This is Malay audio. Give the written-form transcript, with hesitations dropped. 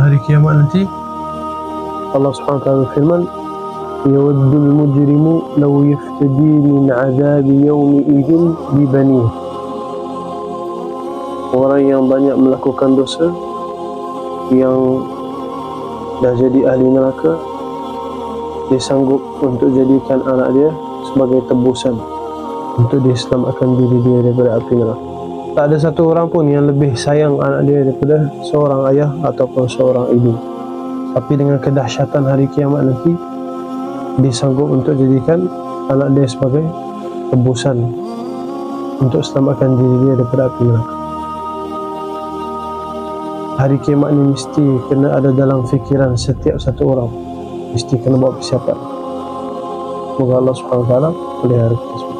hari kiamat nanti Allah Subhanahu wa taala berfirman, yawaddul mujrimu law yaftadi min azabi yawmi idzin bi banihi. Orang yang banyak melakukan dosa, yang dah jadi ahli neraka, dia sanggup untuk jadikan anak dia sebagai tebusan untuk diselamatkan diri dia daripada api neraka. Tak ada satu orang pun yang lebih sayang anak dia daripada seorang ayah ataupun seorang ibu. Tapi dengan kedahsyatan hari kiamat nanti, dia sanggup untuk jadikan anak dia sebagai tebusan untuk selamatkan diri dia daripada api neraka. Hari kiamat ni mesti kena ada dalam fikiran setiap satu orang, mesti kena buat persiapan. Semoga Allah Subhanahu wa taala pelihara kita semua.